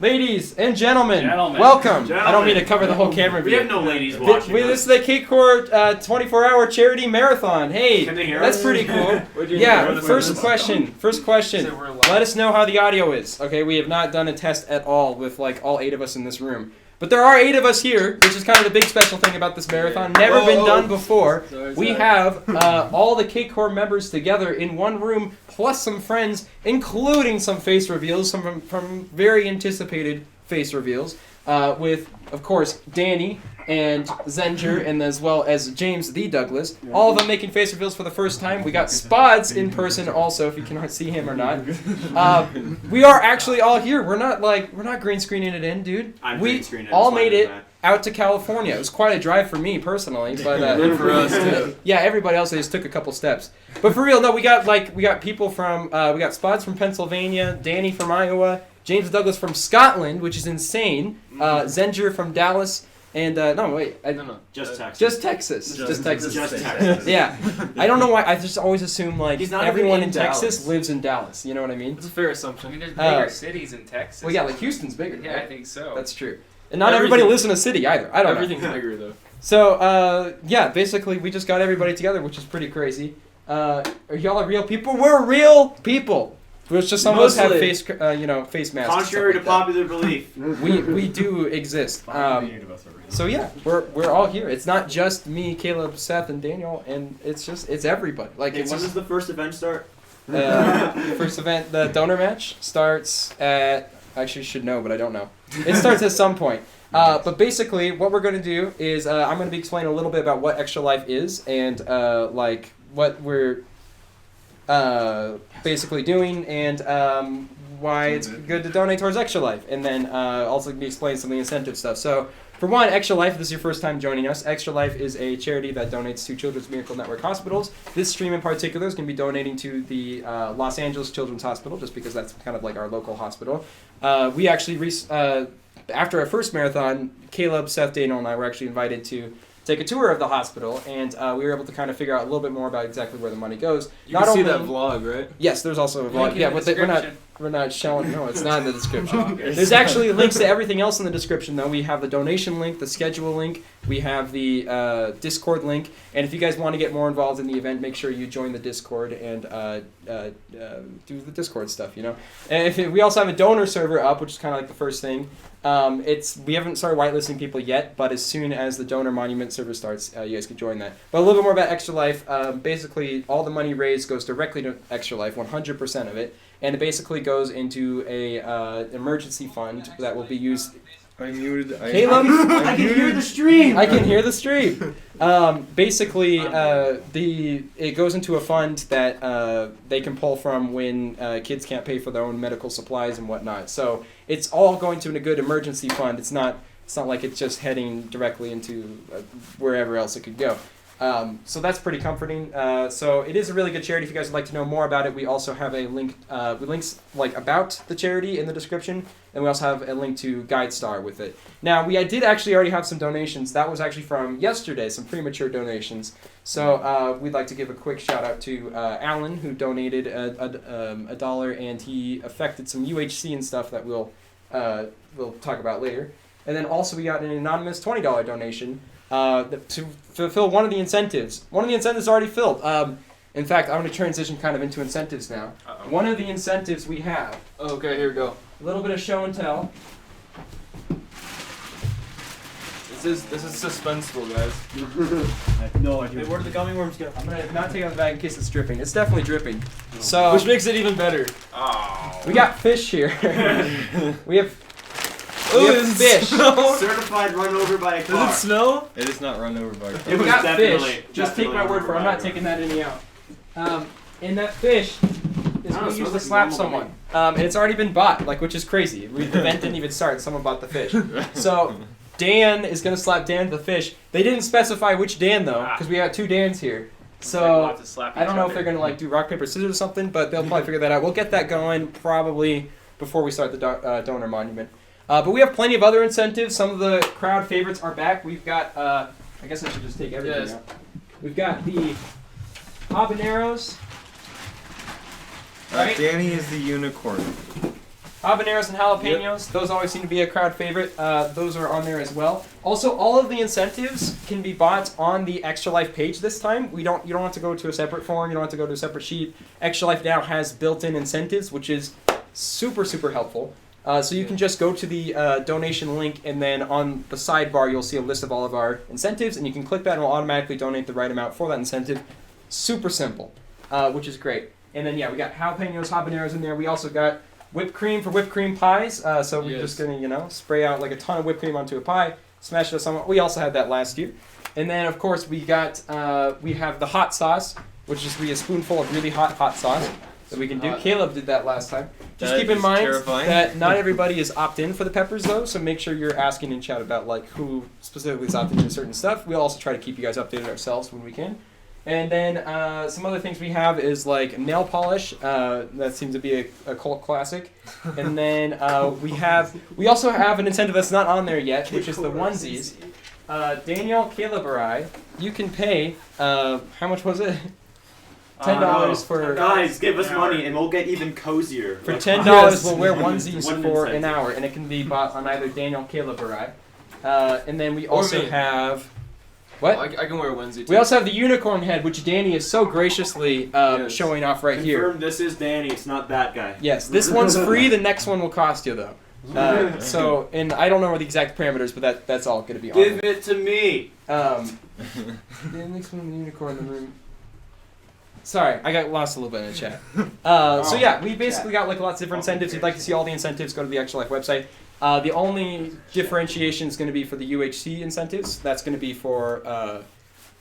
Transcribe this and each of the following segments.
Ladies and gentlemen, welcome. I don't mean to cover the whole camera view. We have no ladies watching. This is the Cakecore 24-hour charity marathon. Hey, that's pretty cool. Yeah, first question. Let us know how the audio is. Okay, we have not done a test at all with like all 8 of us in this room. But there are 8 of us here, which is kind of the big special thing about this marathon. Never been done before. We have all the Cakecore members together in one room, plus some friends, including some face reveals, some from very anticipated face reveals, with, of course, Danny and Zenger, and as well as James the Douglas. All of them making face reveals for the first time. We got Spods in person also, if you can see him or not. We are actually all here. We're not green screening it in, dude. We all made it out to California. It was quite a drive for me personally, but for us too. Yeah, everybody else just took a couple steps. But for real, no, we got people from we got Spods from Pennsylvania, Danny from Iowa, James Douglas from Scotland, which is insane. Zenger from Dallas. And, Just Texas. Just Texas. Just Texas. Yeah. I don't know why. I just always assume, like, He's not everyone even in in Texas Dallas. lives in Dallas. You know what I mean? That's a fair assumption. I mean, there's bigger cities in Texas. Well, yeah, like Houston's bigger. Yeah, right? I think so. That's true. And not everybody lives in a city either. I don't know. Everything's bigger, though. So, yeah, basically, we just got everybody together, which is pretty crazy. Are y'all real people? We're real people. It's just some of us have face masks. Contrary to popular belief. We do exist. So yeah, we're all here. It's not just me, Caleb, Seth, and Daniel, and it's everybody. Like, Hey, when does the first event start? First event, the donor match starts at. Actually, should know, but I don't know. It starts at some point. But basically, what we're going to do is I'm going to be explaining a little bit about what Extra Life is and like what we're basically doing and why it's good to donate towards Extra Life, and then also be explaining some of the incentive stuff. So for one, Extra Life, if this is your first time joining us, Extra Life is a charity that donates to Children's Miracle Network hospitals. This stream in particular is going to be donating to the Los Angeles Children's Hospital, just because that's kind of like our local hospital. We actually, after our first marathon, Caleb, Seth, Daniel, and I were actually invited to take a tour of the hospital, and we were able to kind of figure out a little bit more about exactly where the money goes. You can see that vlog, right? Yes, there's also a vlog. Yeah, but we're not showing. No, it's not in the description. Okay. There's actually links to everything else in the description, though. We have the donation link, the schedule link, we have the Discord link, and if you guys want to get more involved in the event, make sure you join the Discord and do the Discord stuff. You know, and we also have a donor server up, which is kind of like the first thing. We haven't started whitelisting people yet, but as soon as the donor monument server starts, you guys can join that. But a little bit more about Extra Life. Basically, all the money raised goes directly to Extra Life, 100% of it, and it basically goes into a emergency fund that will be used. I muted. Caleb, I can hear the stream. I can hear the stream. Basically, it goes into a fund that they can pull from when kids can't pay for their own medical supplies and whatnot. So it's all going to a good emergency fund. It's not like it's just heading directly into wherever else it could go. So that's pretty comforting. So it is a really good charity. If you guys would like to know more about it, we also have a link. We links like about the charity in the description, and we also have a link to GuideStar with it. Now I did actually already have some donations. That was actually from yesterday, some premature donations. So we'd like to give a quick shout out to Alan, who donated $1, and he affected some UHC and stuff that we'll talk about later. And then also we got an anonymous $20 donation. To fulfill one of the incentives. One of the incentives is already filled. In fact, I'm going to transition kind of into incentives now. Uh-oh. One of the incentives we have, Okay, here we go. a little bit of show and tell. This is suspenseful, guys. I have no idea. Hey, where did the gummy worms go? I'm going to not take it out of the bag in case it's dripping. It's definitely dripping. So Which makes it even better. Oh. we got fish here. we have Does it fish. snow? Certified run over by a car. Does it snow? It is not run over by a car. We got definitely- fish. Just take my word for it. I'm not taking that any out. And that fish is going to use to slap someone. And it's already been bought, which is crazy. The event didn't even start. Someone bought the fish. So Dan is going to slap Dan the fish. They didn't specify which Dan, though, because we got 2 Dans here. So I don't know if they're going to do rock, paper, scissors or something, but they'll probably figure that out. We'll get that going probably before we start the donor monument. But we have plenty of other incentives. Some of the crowd favorites are back. We've got, I guess I should just take everything out. We've got the habaneros. Right? Danny is the unicorn. Habaneros and jalapenos, those always seem to be a crowd favorite. Those are on there as well. Also, all of the incentives can be bought on the Extra Life page this time. You don't have to go to a separate form. You don't have to go to a separate sheet. Extra Life now has built-in incentives, which is super, super helpful. So you can just go to the donation link, and then on the sidebar, you'll see a list of all of our incentives, and you can click that, and it'll automatically donate the right amount for that incentive. Super simple, which is great. And then, yeah, we got jalapenos, habaneros in there. We also got whipped cream for whipped cream pies. So we're just going to, spray out like a ton of whipped cream onto a pie, smash it with someone. We also had that last year. And then, of course, we have the hot sauce, which is a spoonful of really hot sauce that we can do. Caleb did that last time. Just keep in mind that not everybody is opt-in for the peppers, though, so make sure you're asking in chat about who specifically is opting into certain stuff. We'll also try to keep you guys updated ourselves when we can. And then some other things we have is nail polish. That seems to be a cult classic. And then we also have an incentive that's not on there yet, which is the onesies. Daniel, Caleb, or I, you can pay, how much was it? $10 for... Guys, give us money and we'll get even cozier. For $10, we'll wear onesies for an hour, and it can be bought on either Daniel, Caleb, or I. And then we also have... What? I can wear a onesie too. We also have the unicorn head, which Danny is so graciously showing off right here. Confirm this is Danny, it's not that guy. Yes, this one's free, the next one will cost you, though. And I don't know the exact parameters, but that's all going to be on Give it to me! The next one, the unicorn in the room. Sorry, I got lost a little bit in the chat. So yeah, we basically got lots of different incentives. If you'd like to see all the incentives, go to the Extra Life website. The only differentiation is going to be for the UHC incentives. That's going to be for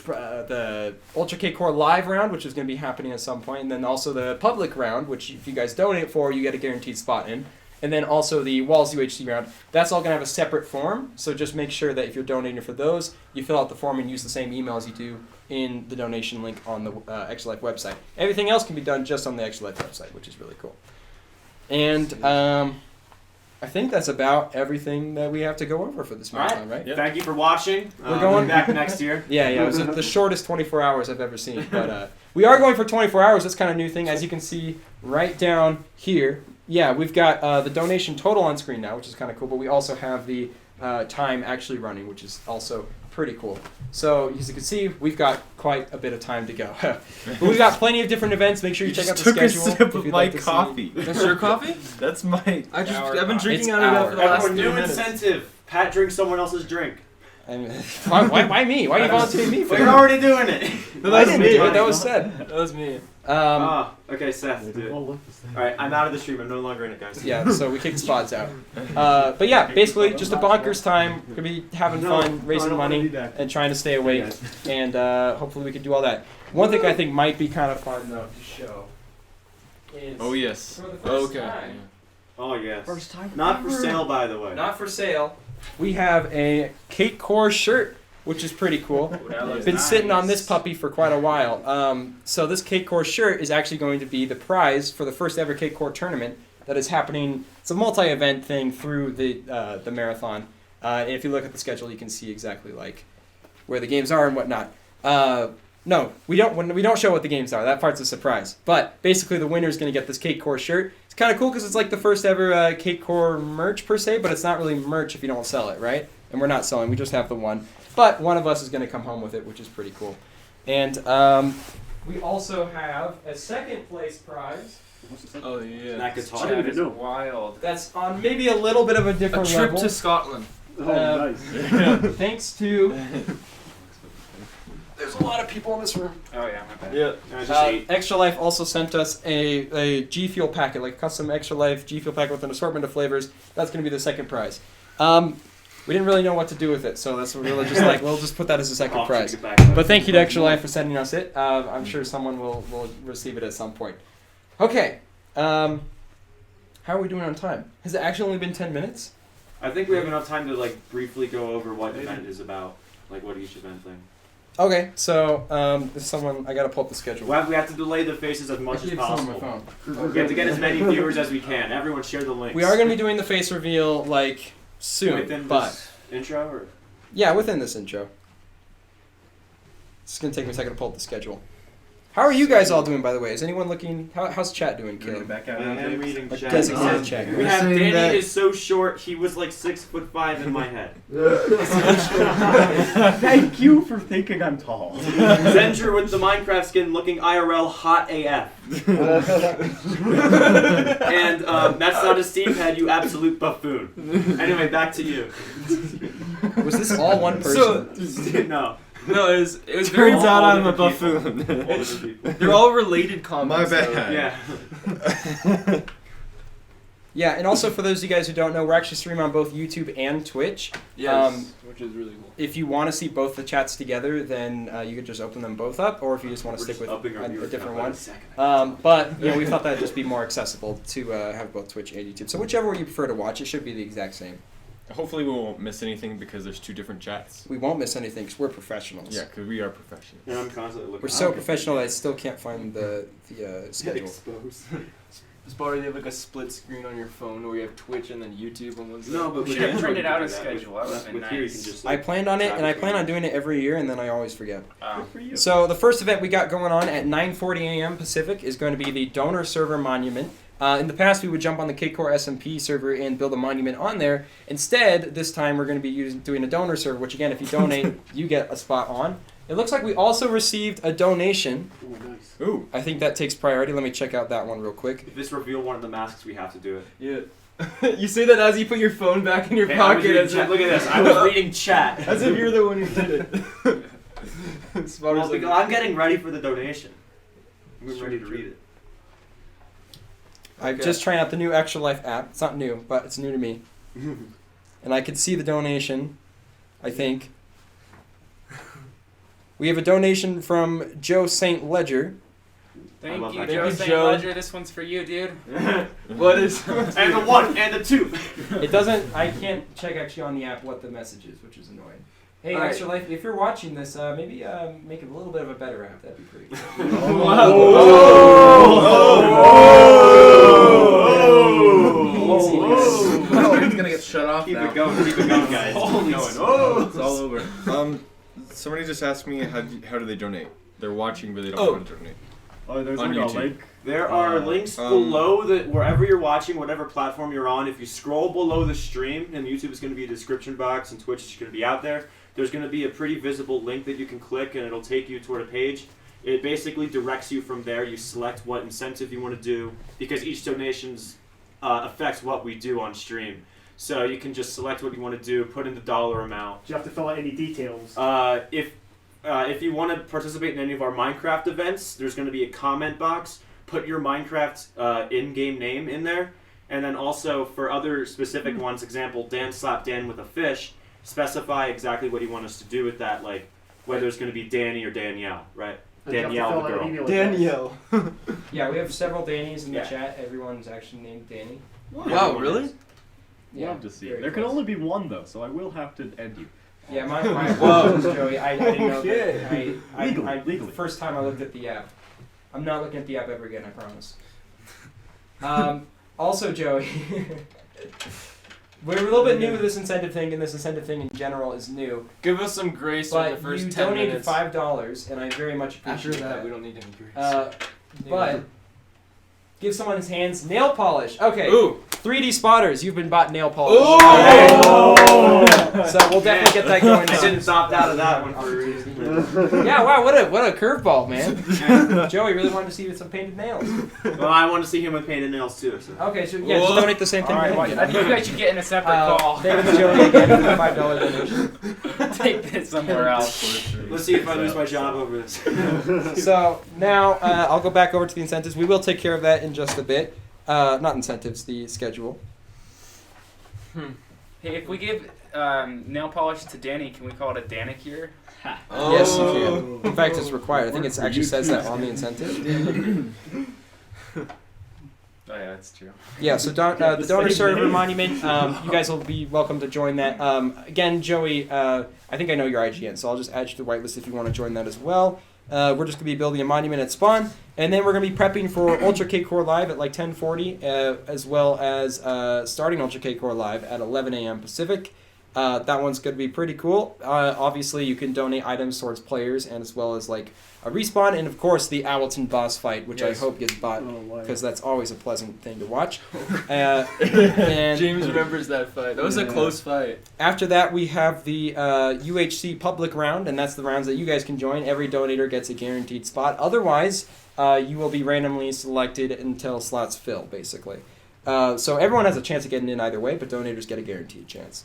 the Ultra Cakecore live round, which is going to be happening at some point, and then also the public round, which if you guys donate for, you get a guaranteed spot in. And then also the Walls UHC round. That's all going to have a separate form, so just make sure that if you're donating for those, you fill out the form and use the same email as you do in the donation link on the Extra Life website. Everything else can be done just on the Extra Life website, which is really cool. And I think that's about everything that we have to go over for this marathon, right? Yep. Thank you for watching. We're going back next year. Yeah, it was the shortest 24 hours I've ever seen. But we are going for 24 hours. That's kind of a new thing, as you can see right down here. Yeah, we've got the donation total on screen now, which is kind of cool, but we also have the time actually running, which is also pretty cool. So, as you can see, we've got quite a bit of time to go. But we've got plenty of different events. Make sure you check out the schedule. I just took a sip of my coffee. That's your coffee? That's my... I've been drinking It's out of that for the last 2 New minutes. incentive. Pat drinks someone else's drink. I mean, why me? Why are you volunteering me for Well, you're it? already doing it. I didn't do it. That was said. That was me. Okay, Seth, do it. Alright, I'm out of the stream. I'm no longer in it, guys. Yeah, so we kicked spots out. But yeah, basically just a bonkers time. We're going to be having fun, raising money, and trying to stay awake. And hopefully we can do all that. One thing I think might be kind of fun, though, to show is... Oh, yes. For the first Okay. time, Oh, yes. First time Not for sale, by the way. not for sale, we have a Cakecore shirt, which is pretty cool. Been sitting on this puppy for quite a while. So this Cakecore shirt is actually going to be the prize for the first ever Cakecore tournament that is happening. It's a multi-event thing through the marathon. And if you look at the schedule, you can see exactly where the games are and whatnot. No, we don't show what the games are. That part's a surprise. But basically, the winner is going to get this Cakecore shirt. It's kind of cool because it's like the first ever Cakecore merch per se, but it's not really merch if you don't sell it, right? And we're not selling. We just have the one. But one of us is going to come home with it, which is pretty cool. And we also have a second place prize. Oh, yeah. That guitar. That is wild. That's on maybe a little bit of a A different trip level. to Scotland. nice. Thanks to... There's a lot of people in this room. Oh yeah, my bad. Yeah. Extra Life also sent us a G Fuel packet, like custom Extra Life G Fuel packet with an assortment of flavors. That's going to be the second prize. We didn't really know what to do with it, so that's what we were just we'll just put that as a second prize. But thank you to Extra Life for sending us it. I'm sure someone will receive it at some point. Okay. How are we doing on time? Has it actually only been 10 minutes? I think we have enough time to briefly go over what the event is about, what each event thing. Okay, so if someone, I gotta pull up the schedule. We have to delay the faces as much as possible. We have to get as many viewers as we can. Everyone share the links. We are gonna be doing the face reveal soon, within but this intro, or yeah, within this intro. It's gonna take me a second to pull up the schedule. How are you guys all doing, by the way? Is anyone looking? How's chat doing, Caleb? Back I am reading A chat. designated chat. We have saying Danny that- is so short, he was like 6'5" in my head. Thank you for thinking I'm tall. Zendra with the Minecraft skin looking IRL hot AF. And that's not a Steve head, you absolute buffoon. Anyway, back to you. Was this all one person? No. No, it was very. Turns out all I'm a different buffoon. All different people. They're all related comments. My though. bad. Yeah. Yeah, and also for those of you guys who don't know, we're actually streaming on both YouTube and Twitch. Yes, which is really cool. If you want to see both the chats together, then you could just open them both up, or if you just want to We're stick just with upping our a viewer different count by one. the second. But we thought that'd just be more accessible to have both Twitch and YouTube. So whichever way you prefer to watch, it should be the exact same. Hopefully we won't miss anything because there's 2 different chats. We won't miss anything because we're professionals. Yeah, because we are professionals. And I'm constantly looking. We're so professional that I still can't find the schedule. Exposed. Spotty, they have like a split screen on your phone where you have Twitch and then YouTube on one side. No, but We should have printed out a schedule. That would've been with here you nice. can just, I like, planned on it, and I track plan it. on doing it every year, and then I always forget. Oh. For you. So the first event we got going on at 9:40 a.m. Pacific is going to be the Donor Server Monument. In the past, we would jump on the Cakecore SMP server and build a monument on there. Instead, this time we're going to be doing a donor server, which again, if you donate, you get a spot on. It looks like we also received a donation. Ooh, nice. Ooh. I think that takes priority. Let me check out that one real quick. If this reveal one of the masks, we have to do it. Yeah. You say that as you put your phone back in your Hey, I was pocket. reading As chat. if, Look at this. I was reading chat. as if you're the one who did it. Spotter's Well, like, because I'm getting ready for the donation. I'm ready to read it. I'm just trying out the new Extra Life app. It's not new, but it's new to me. And I can see the donation, I think. We have a donation from Joe St. Ledger. I Thank love you, that Joe guy. St. Joe. Ledger. This one's for you, dude. What is? And the 1 and the 2. It doesn't. I can't check actually on the app what the message is, which is annoying. Hey, All right. Extra Life, if you're watching this, maybe make it a little bit of a better app. That'd be pretty cool. Oh, he's gonna get shut off Keep now. it going, guys. Holy Keep it smokes. going. It's all over. Somebody just asked me how do they donate? They're watching, but they don't Oh. want to donate. Oh, there's On like YouTube. a link. There are links Um, below that wherever you're watching, whatever platform you're on. If you scroll below the stream, and YouTube is going to be a description box, and Twitch is going to be out there. There's going to be a pretty visible link that you can click, and it'll take you toward a page. It basically directs you from there. You select what incentive you want to do because each donations affects what we do on stream. So you can just select what you want to do, put in the dollar amount. Do you have to fill out any details? If you want to participate in any of our Minecraft events, there's going to be a comment box. Put your Minecraft in-game name in there, and then also for other specific ones, example, Dan slapped Dan with a fish. Specify exactly what you want us to do with that, like whether it's going to be Danny or Danielle, right? And do you have to Danielle, fill the out an girl. email address? Danielle. Yeah, we have several Dannies in the Yeah. chat. Everyone's actually named Danny. Wow, really? Yeah, Love to see very it. There can close. only be one though, so I will have to end you. Yeah, my apologies, Joey. I didn't know Okay. that. Legally. First time I looked at the app. I'm not looking at the app ever again, I promise. Also, Joey, we're a little bit new to this incentive thing, and this incentive thing in general is new. Give us some grace for the But first you 10 donated minutes. $5, and I very much After appreciate that, we don't need any grace. But give someone his hands nail polish. Okay. Ooh. 3D spotters, you've been bought nail polish. Ooh. Oh. So we'll definitely get that going. I didn't opt out of that one for a reason. Yeah, wow, what a curveball, man. Joey really wanted to see you with some painted nails. Well, I want to see him with painted nails too. So. Okay, so yeah, just Whoa. donate the same thing. All right, to well, him. I think you guys should get in a separate call. Thank you, Joey, again for the $5 donation. Take this somewhere else. Let's see if I lose my job over this. So now I'll go back over to the incentives. We will take care of that in just a bit. Not incentives, the schedule. Hey, if we give nail polish to Danny, can we call it a Danicure? Yes, you can. In fact, it's required. I think it actually says that on the incentive. Oh yeah, that's true. Yeah, so the donor server monument, you guys will be welcome to join that. Again, Joey, I think I know your IGN, so I'll just add you to the whitelist if you want to join that as well. We're just going to be building a monument at spawn, and then we're going to be prepping for Ultra Cakecore Live at like 10:40, as well as starting Ultra Cakecore Live at 11 a.m. Pacific. That one's going to be pretty cool. Obviously, you can donate items towards players and as well as like a respawn, and of course the Owlton boss fight, which I hope gets bought because that's always a pleasant thing to watch. And James remembers that fight. That was a close fight. after that, we have the UHC public round, and that's the rounds that you guys can join. Every donator gets a guaranteed spot. Otherwise, you will be randomly selected until slots fill, basically. So everyone has a chance of getting in either way, but donators get a guaranteed chance.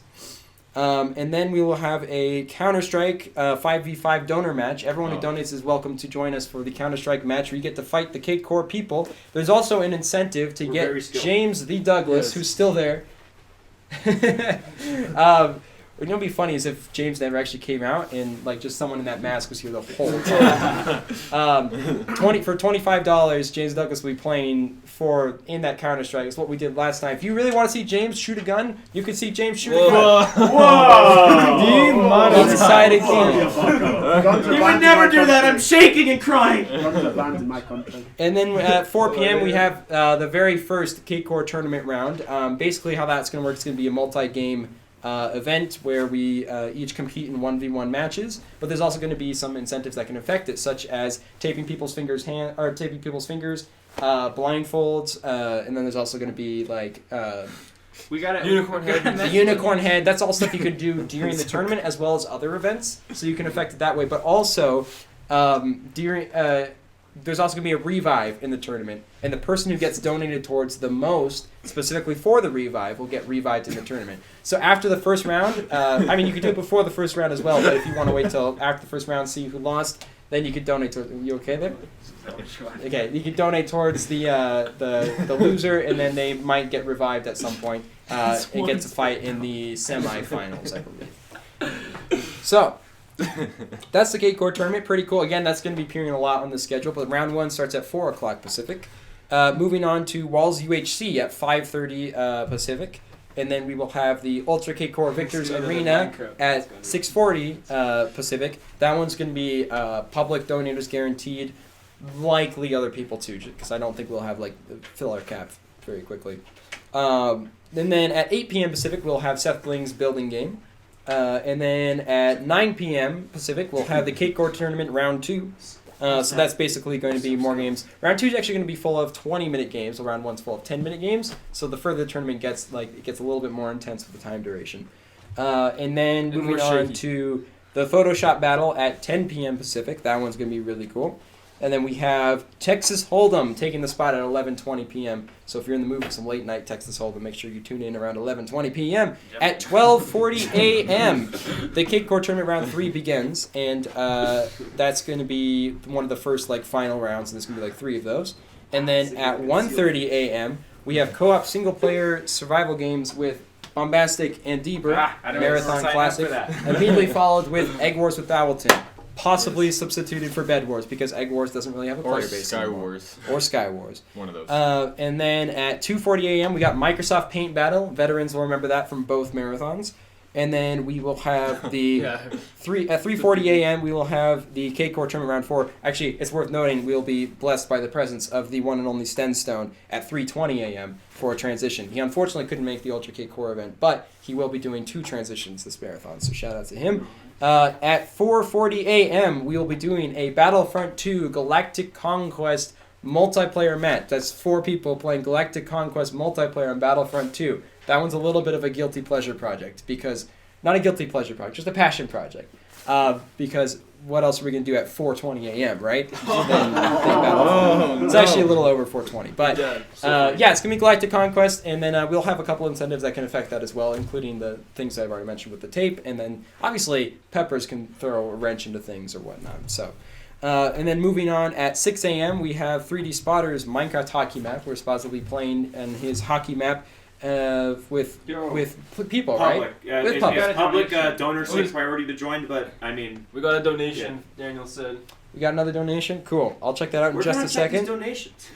And then we will have a Counter-Strike 5v5 donor match. Everyone who donates is welcome to join us for the Counter-Strike match where you get to fight the Cakecore people. There's also an incentive to get James the Douglas, who's still there. What would be funny is if James never actually came out and like just someone in that mask was here the whole time. For $25, James Douglas will be playing in that Counter-Strike. It's what we did last time. If you really want to see James shoot a gun, you can see James shoot a gun. Whoa! He's decided game. You would never do that. I'm shaking and crying. Guns are banned in my country. And then at 4 p.m. we have the very first Cakecore tournament round. Basically how that's going to work is going to be a multi-game event where we each compete in 1v1 matches, but there's also going to be some incentives that can affect it, such as taping people's fingers, blindfolds, and then there's also going to be like We got Unicorn head. the unicorn head. That's all stuff you could do during the tournament as well as other events, so you can affect it that way. But also during there's also going to be a revive in the tournament, and the person who gets donated towards the most, specifically for the revive, will get revived in the tournament. So after the first round, you could do it before the first round as well, but if you want to wait till after the first round, see who lost, then you could donate to. You okay there? Okay, you can donate towards the loser, and then they might get revived at some point and get to fight in the semifinals, I believe. So. That's the Cakecore tournament. Pretty cool. Again, that's going to be appearing a lot on the schedule, but round 1 starts at 4 o'clock Pacific. Moving on to Walls UHC at 5:30 Pacific. And then we will have the Ultra Cakecore Victors Arena at 6:40 Pacific. That one's going to be public donators guaranteed. Likely other people too, because I don't think we'll have fill our cap very quickly. And then at 8 p.m. Pacific, we'll have Seth Bling's building game. And then at 9 p.m. Pacific, we'll have the Cakecore tournament round 2. So that's basically going to be more games. Round 2 is actually going to be full of 20-minute games. So round 1's full of 10-minute games. So the further the tournament gets, it gets a little bit more intense with the time duration. And then moving on to the Photoshop battle at 10 p.m. Pacific. That one's going to be really cool. And then we have Texas Hold'em taking the spot at 11:20 p.m. So if you're in the mood for some late night Texas Hold'em, make sure you tune in around 11:20 p.m. At 12:40 a.m. the Cakecore tournament round 3 begins, and that's going to be one of the first final rounds, and there's going to be 3 of those. And then at 1:30 a.m. we have co-op single player survival games with Bombastic and Deeber, Marathon Classic, immediately followed with Egg Wars with Owlton. Possibly substituted for Bed Wars because Egg Wars doesn't really have a player base anymore. Or Sky Wars. One of those. And then at 2:40 a.m. we got Microsoft Paint Battle. Veterans will remember that from both marathons. And then we will have the at 3:40 a.m. we will have the Cakecore tournament round 4. Actually, it's worth noting we'll be blessed by the presence of the one and only Stenstone at 3:20 a.m. for a transition. He unfortunately couldn't make the Ultra Cakecore event, but he will be doing 2 transitions this marathon. So shout out to him. At 4:40 a.m. we will be doing a Battlefront 2 Galactic Conquest multiplayer match. That's 4 people playing Galactic Conquest multiplayer on Battlefront 2. That one's a little bit of a guilty pleasure project not a guilty pleasure project, just a passion project. Because what else are we going to do at 4:20 a.m., right? It's actually a little over 4:20. But it's going to be Galactic Conquest, and then we'll have a couple incentives that can affect that as well, including the things I've already mentioned with the tape, and then obviously Peppers can throw a wrench into things or whatnot. So, and then moving on at 6 a.m. we have 3D Spotter's Minecraft hockey map. We're supposedly playing in his hockey map with people, public. right? With public. Public donors take priority to join, but we got a donation. Daniel said. We got another donation? Cool. I'll check that out in just a second. Donations.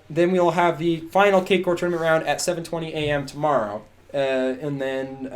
Then we'll have the final Cakecore tournament round at 7:20 a.m. tomorrow. And then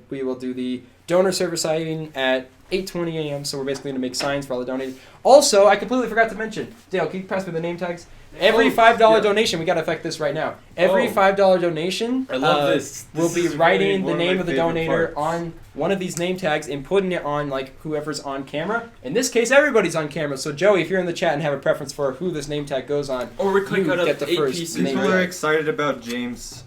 we will do the donor service sighting at 8:20 a.m. So we're basically going to make signs for all the donators. Also, I completely forgot to mention. Dale, can you pass me the name tags? Every Oh, $5 yeah. donation, we gotta affect this right now. Every Oh. $5 donation, I love this. We'll This be is writing really the one name my of the favorite donator parts. on one of these name tags and putting it on like whoever's on camera. In this case, everybody's on camera. So Joey, if you're in the chat and have a preference for who this name tag goes on, Or we click You out get of the 8 first pieces. name People tag. are excited about James.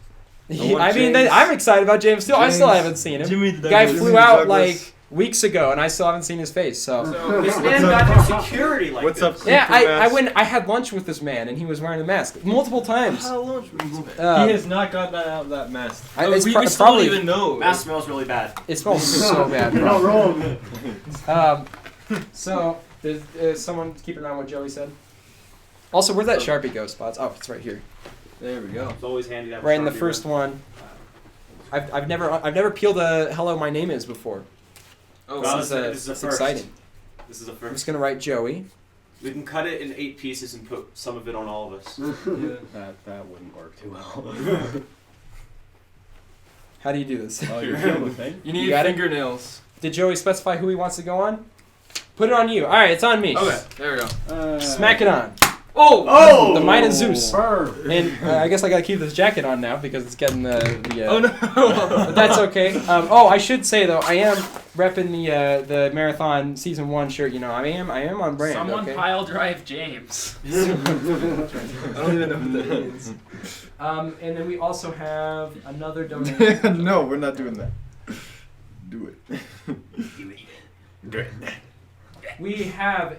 I mean, James- I'm excited about James too. I still James- haven't seen him. Jimmy The guy Douglas. flew Jimmy out Douglas. like weeks ago, and I still haven't seen his face. So. So This this man up? got through security like What's this. up, Yeah, Creeper I Mask? went. I had lunch with this man, and he was wearing a mask multiple times. How long was this? Um, He has not gotten that out of that mask. it's we pro- still probably don't even know. Mask smells really bad. it smells so bad. You're not probably. wrong. So there's someone keeping an eye on what Joey said. Also, where'd that Sharpie go, Spots? Oh, it's right here. There we go. It's always handy to have a Right in the Sharpie first pen. one. I've never peeled a "Hello, my name is" before. Oh, Well, this is this is a it's first. exciting. This is a I'm first. just gonna write Joey. We can cut it in 8 pieces and put some of it on all of us. That wouldn't work too well. How do you do this? Oh, you're feeling the thing? you You need got it? fingernails. Did Joey specify who he wants to go on? Put it on you. All right, it's on me. Okay, there we go. Smack it on. Oh! Oh! The Mine and Zeus. Burn. And I guess I gotta keep this jacket on now because it's getting the Oh no! But that's okay. I should say though, I am repping the marathon season 1 shirt. You know, I am on brand. someone okay? pile drive James. I don't even know what that means. And then we also have another donation. No, we're not doing that. Do it. We have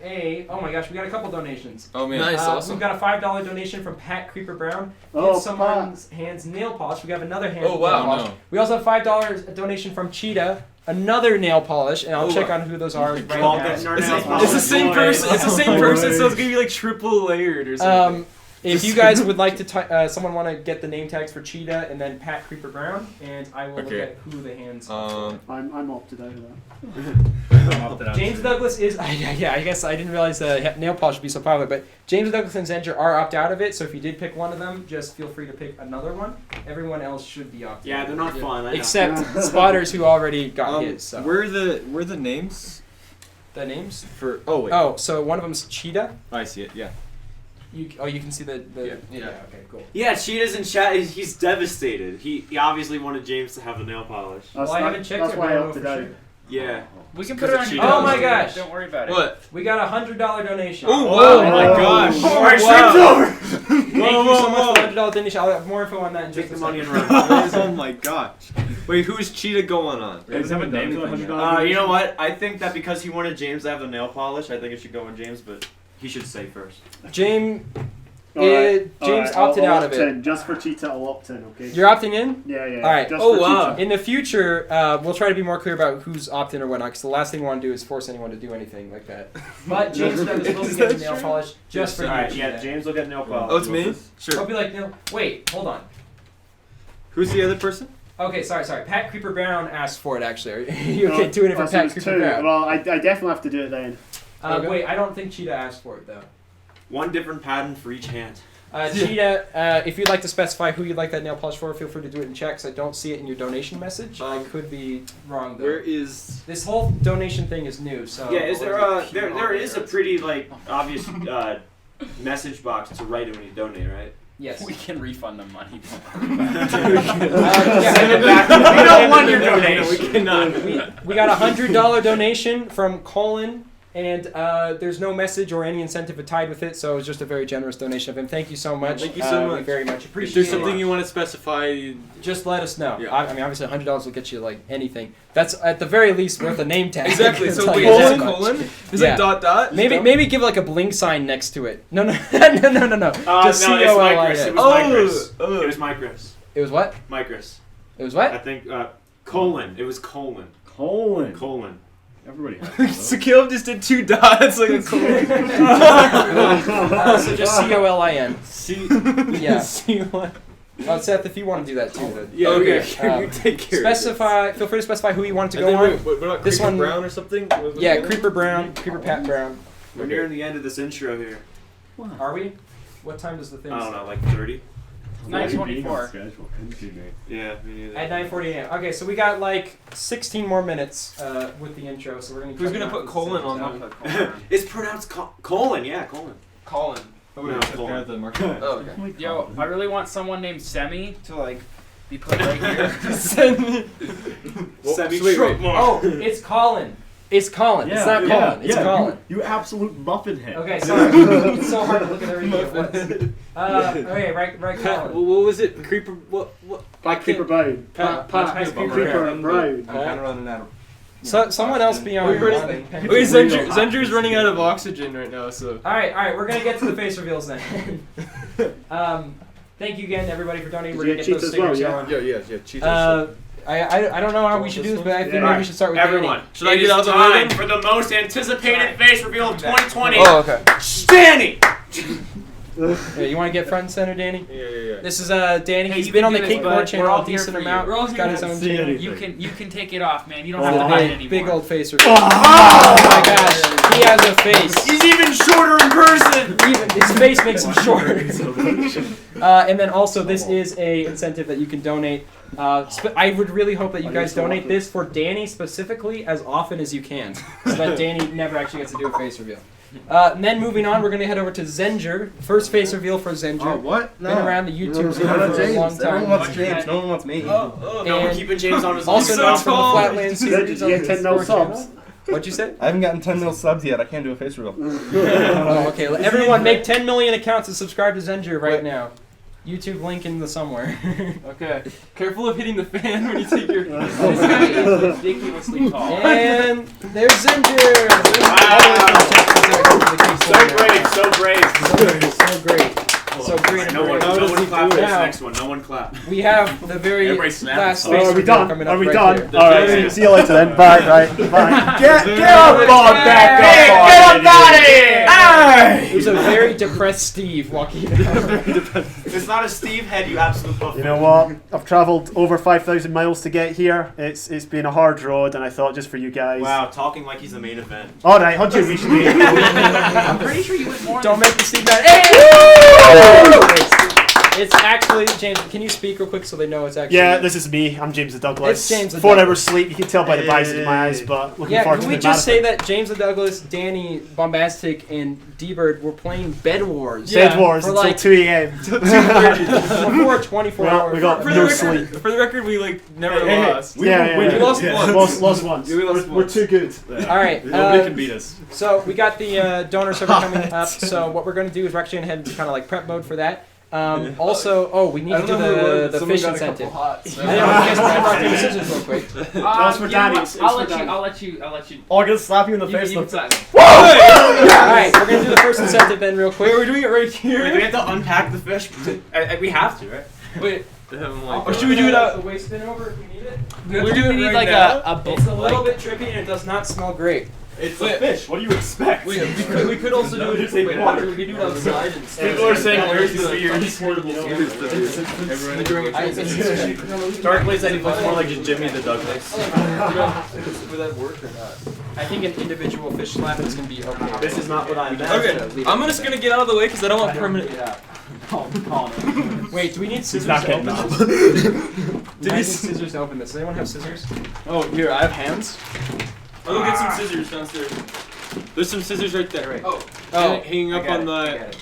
oh my gosh, we got a couple donations. Oh man, nice, awesome. We've got a $5 donation from Pat Creeper Brown. Oh, Give someone's hands nail polish. We have another hand Oh, wow, nail polish. no. We also have $5 donation from Cheetah, another nail polish, and I'll Oh, check wow. on who those are right All now. getting our It's, nails it's polished. the same Boy. person. It's the same Oh, person, boy. so it's gonna be like triple layered or something. If you guys would like to, someone want to get the name tags for Cheetah and then Pat Creeper Brown, and I will look Okay. at who the hands. are. I'm opted out of that. I'm opted out. James Douglas is. Yeah, I guess I didn't realize nail polish would be so popular, but James Douglas and Zencher are opt out of it. So if you did pick one of them, just feel free to pick another one. Everyone else should be opted. Yeah, out. they're not fun. I know. Except spotters who already got his. So Where are the names the names. for? Oh wait. Oh, so one of them's Cheetah. I see it. Yeah. You can see the Yeah. Okay, cool. Yeah, Cheetah's in chat. He's devastated. He obviously wanted James to have the nail polish. That's Well, I not- haven't checked That's it, why but I I know opted for out. sure. Yeah. We can Because put it of on your Cheetah. Oh my nose, gosh. Don't worry about it. What? We got a $100 donation. Oh, wow. my gosh! All right, Wow. stream's over. Thank you so much for the $100 donation. I'll have more info on that in Take just the a money and second. run. Oh my gosh. Wait, who's Cheetah going on? We haven't have a name for the $100 You know what? I think that because he wanted James to have the nail polish, I think it should go on James, but he should say first. James Alright, James alright, opted I'll out of opt it. in. Just for Cheetah, I'll opt in, okay? You're opting in? Yeah, yeah. Alright. Just Oh, for wow. Cheetah. In the future, we'll try to be more clear about who's opt-in or whatnot, because the last thing we want to do is force anyone to do anything like that. But James Douglas will be getting nail polish just for you. Alright, yeah, Cheetah. James will get nail polish. Oh, it's me. He'll Sure. be like, no, wait, hold on. Who's the other person? Okay, sorry. Pat Creeper Brown asked for it, actually. Are you okay doing it for so Pat it's Creeper two. Brown? Well, I definitely have to do it then. Okay. Wait, I don't think Cheetah asked for it, though. One different pattern for each hand. Cheetah, if you'd like to specify who you'd like that nail polish for, feel free to do it in chat, 'cause I don't see it in your donation message. I could be wrong, though. Where is? This whole donation thing is new, so... Yeah, is there there is a pretty like obvious message box to write it when you donate, right? Yes. We can refund the money. Yeah. Send it back. We don't want your donation. We cannot. We got a $100 donation from Colin, and there's no message or any incentive tied with it, so it was just a very generous donation of him. Thank you so much. Thank you so We much. very much If appreciate there's it. something you want to specify, Just let us know. Yeah. I mean, obviously, $100 will get you like anything. That's at the very least worth a name tag. exactly. I'll So tell wait, you is that it much. colon? Is Yeah. it dot dot? Maybe give like a bling sign next to it. No. Just no, it's Micros. COLIN. It was Micros. Oh. It was Micros. It was what? Micros. It was I what? think colon. It was colon. Colon. Colon. Everybody has Sakil just did 2 dots like a colon. So just COLIN. See. Yeah. See what? Seth, if you want to do that too, then. Yeah. Okay. Um, you take care. Specify. Feel free to specify who you want to And go then on. wait, what about This Creeper one- Brown or something? What was Yeah, the other Creeper Brown, Creeper Pat Brown. We're nearing the end of this intro here. Are we? What time does the thing I don't start? know, like 30. 9:24. Yeah, me neither. At 9:40 a.m. Okay, so we got like 16 more minutes with the intro, so we're gonna. Who's cut gonna down put to colon 6. on that? It's pronounced colon. Yeah, colon. Colin. Oh, wait, No, it's hold there on. at the market. Oh, okay. Yo, I really want someone named Semi to like be put right here. Semi-stroke mark. Oh, it's Colin. It's Colin. It's not Colin. It's Colin. You absolute muffin head. Okay, sorry. It's so hard to look at everything at once. Okay, right, Colin. What was it? Creeper. What? Black Creeper Brown. Pat Creeper Brown. I'm kind of running out of. So someone else be on. Wait, Zenger's running out of oxygen right now, so. All right. We're gonna get to the face reveals then. Thank you again, everybody, for donating. We're Did gonna you get those cheat as well, stickers yeah? going. Yeah. Cheetahs. I don't know how we should do this, but I think maybe we should start with Everyone, Should I it get is out of the way time then? for the most anticipated face reveal of 2020. Oh, okay. Danny! Danny. Yeah, you want to get front and center, Danny? Yeah. This is Danny. Hey, He's you been can on the do this, Cakecore bud. channel We're all a here decent for you. amount. We're all He's here got to his own see channel. anything. You can take it off, man. You don't Oh, have to hide Big, anymore. big old face reveal. Oh my gosh, he has a face. He's even shorter in person! Even his face makes him short. And then also, this is a incentive that you can donate. I would really hope that you guys donate this for Danny specifically as often as you can, so that Danny never actually gets to do a face reveal. And then moving on, we're going to head over to Zenger. First face reveal for Zenger. Oh, what? Been around the YouTube scene No, for a James. long Everyone time. wants James. No one wants me. No, we're And keeping James on his also own. known so from the tall. Flatland Did you series. get 10 mil subs? What'd you say? I haven't gotten 10 mil subs yet. I can't do a face reveal. Oh, okay. Everyone, make 10 million accounts and subscribe to Zenger right now. YouTube link in the somewhere. Okay. Careful of hitting the fan when you take your. This guy is ridiculously tall. And there's Zenger. So brave. So great. So great. No one clap for this next one. No one clap. We have the very Everybody snap. last Oh, face Are we reveal done? coming up Are we right done? there. Alright, see you later then. Bye, right. Bye. Get up on back Get up out of here! There's a very depressed Steve walking down. It's not a Steve head, you absolute buffet. You know what? I've travelled over 5,000 miles to get here. It's been a hard road, and I thought just for you guys. Wow, talking like he's the main event. Alright, 100 we should be. I'm pretty sure you went more. Don't than make the Steve mad. Hey! It's actually James. Can you speak real quick so they know it's actually? Yeah, this is me. I'm James the Douglas. It's James the 4 Douglas. hours sleep. You can tell by the bags in my eyes, but looking Yeah, forward can to we the just say marathon. that James the Douglas, Danny, Bombastic, and D-Bird were playing Bed Wars? Bed Wars for until like 2 a.m. before 24 Well, hours. we got For no the sleep. record, for the record, we like never Hey, lost. We lost once. Lost once. Yeah, we lost We're once. too good. All right. Nobody can beat us. So we got the donor server coming up. So what we're going to do is we're actually going to head into kind of like prep mode for that. Also, we need to do the fish incentive. Hot, I know, you guys want to rock paper scissors real quick. That's for you know Danny. what? It's I'll for let Danny. you. I'll let you. Oh, I'm gonna slap you in the You face. can decide. All right, we're going to do the first incentive then real quick. Wait, we're doing it right Wait, do we here. have to unpack the fish? We have to, right? Wait. Or should we do it out? The waste bin over if we need it? We're doing We it need right like now. a It's a little bit trippy and it does not smell great. It's Wait. a fish. What do you expect? Wait, we could also do it. Take Wait, water. we could do it outside instead. People are saying, where's the Everyone spears? everyone Darkly said he looks more like Jimmy the Douglas. Would that work or not? I think an individual fish slap is going to be okay. This is not what I meant. Okay, I'm just gonna get out of the way because I don't want permanent. Wait, do we need scissors not to getting open out. this? I need scissors to open this. Does anyone have scissors? Oh, here, I have hands. I'll go get some scissors downstairs. There's some scissors right there. Right. Oh, Oh, hanging up on it.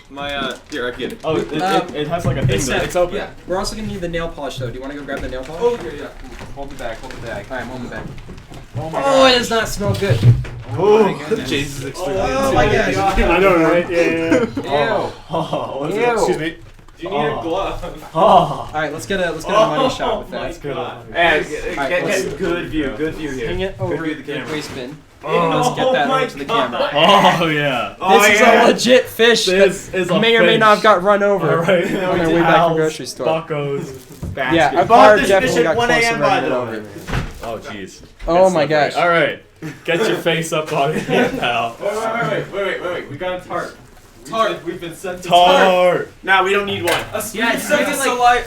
here, I get it. Oh, it has like a thing there. It's open. Yeah. We're also going to need the nail polish though. Do you want to go grab the nail polish? Oh, okay, yeah. Hold the bag. Hold the bag. Alright, I'm holding the bag. Oh my Oh, it does not smell good. Jesus expected. Oh my gosh. I know, right? Yeah. Ew. Oh, Ew. excuse me. Do you need a glove? Oh. Alright, let's get a money shot with that. That's good. Hey, Alright, get good view here. Hang it over view the of the camera. waste bin. Oh, Let's get that my over to the God. camera. Oh yeah. This is a legit fish This that is a may or may fish. not have got run over Alright. on their way back from grocery store. Buckos. Yeah, a Bought car this definitely fish got at 1 close to a.m. by running the over. way. Oh jeez. Oh my gosh. All right. Get your face up on it, pal. Wait. We got a tart. Tart. We've been sent to Tart. Nah, we don't need one. Yeah, It's like a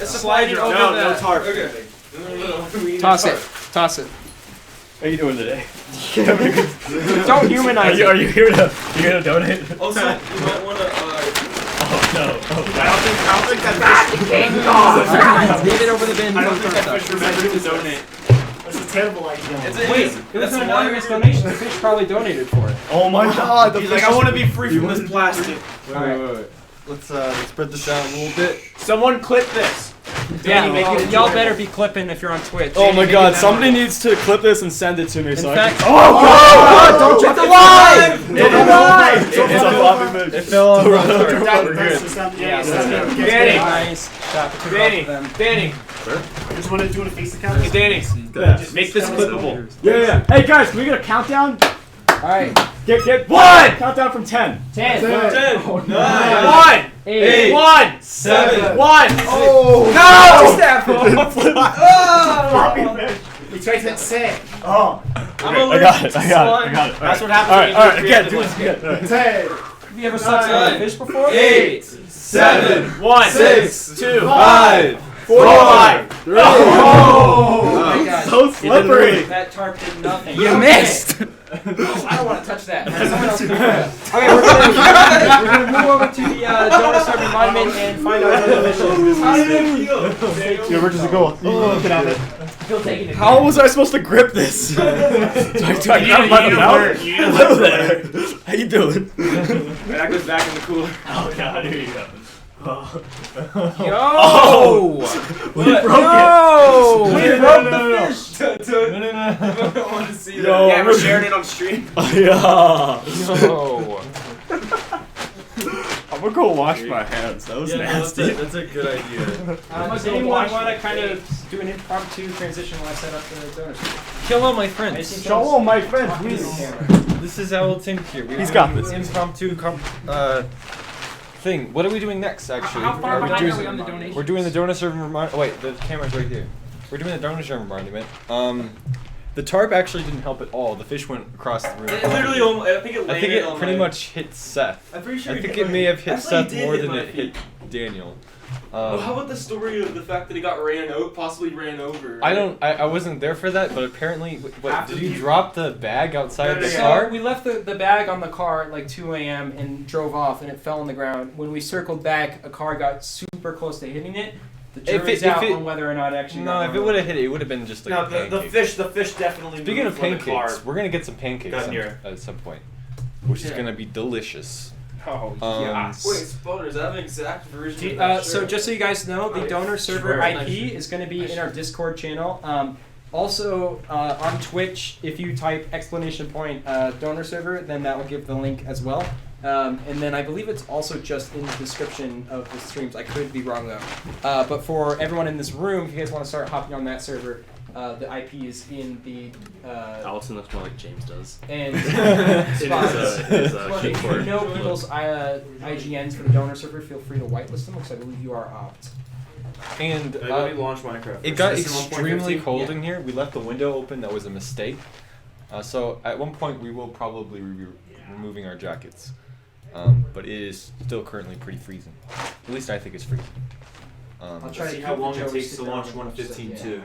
slide over No, no tart. Okay. No. Toss it. Toss it. How you doing today? Don't humanize Are it. you here to donate? Also, you might want to. Oh no. I don't think that Leave it over the bin. I don't think that fish remembered to donate. That's a terrible idea. Wait, it was an anonymous donation. The fish probably donated for it. Oh my god. He's like, I want to be free from this plastic. Alright. let's spread this out a little bit. Someone clip this. Yeah, make it y'all enjoyable. better be clipping if you're on Twitch. Oh my Make god, it somebody memorable. needs to clip this and send it to me In so fact, Don't it's alive! It's alive! It's a floppy move. It fell over. Yeah, Danny. Nice. Shot took Danny. off them. Danny. Just want to face the camera. Hey, Danny. Make this clippable. Yeah. Hey guys, can we get a countdown? Alright. Get One. countdown from 10. 10. 10. 9. 1. 8. 1. 7. 1. Oh! We tried to hit set. Oh. I'm I got it. That's what happens. Alright, when you alright, again, do creative this like- again. 10. Have you ever sucked on a fish before? 8. 7. 1. 6. 2. 5. 4. 5. 3. Oh Oh. my god. So slippery. That tarp did nothing. You missed! Oh, I don't want to touch that. Someone else can do that. Okay, we're gonna move over to the donor server environment and find out what the mission. How did it feel? Yeah, where does it go? You can have it. Still taking it. How was I supposed to grip this? do I grab him by the mouth? Hello there. How you doing? That goes back in the cooler. Oh god, here you go. Yo! We broke No! it. We No, broke no, the no, no. fish! No, no, no. I want to see Yo, that. Yeah, we're sharing it on stream. Yeah. No. I'm gonna go wash my hands. That was nasty. That's a good idea. Does anyone want to kind of do an impromptu transition while I set up the donor server? Hello, my friends. Shalom, my friend. Talking to the Please. camera. This is Hamilton here. He's got this. Impromptu thing. What are we doing next, actually? How far Are we behind doing- are we on the donations? We're doing the donor server. Oh wait, the camera's right here. We're doing the donor server monument. The tarp actually didn't help at all. The fish went across the room. It literally almost, I think it landed I think it on pretty my- much hit Seth. I'm pretty sure I it think hit it my- may have hit Actually, it Seth did more hit than my it hit Daniel. Well, how about the story of the fact that he got possibly ran over? I wasn't there for that, but apparently, what, After did you you- drop the bag outside the Yeah. car? So we left the bag on the car at like 2 a.m. and drove off, and it fell on the ground. When we circled back, a car got super close to hitting it. The jury's out on whether or not it actually. No, if it would have hit it, it would have been just like No, a pancake. the fish definitely. Speaking of moved when the pancakes, car we're gonna get some pancakes got near. at some point, which is Yeah. gonna be delicious. Oh Um, Wait, spoilers, I have an exact version of So that so just so you guys know, the donor server Sure. IP is going to be in our Discord channel. Also on Twitch, if you type donor server, then that will give the link as well. And then I believe it's also just in the description of the streams. I could be wrong though. But for everyone in this room, if you guys want to start hopping on that server, the IP is in the Allison looks more like James does. and Spots. Well, if you know people's IGNs for the donor server, feel free to whitelist them because I believe you are opt. And Let me launch Minecraft. it got System extremely 1.15? cold Yeah. in here. We left the window open. That was a mistake. So at one point we will probably be removing our jackets. But it is still currently pretty freezing. At least I think it's freezing. I'll try See to how keep long the it Joey takes sit to down launch as much as I 115 can. too.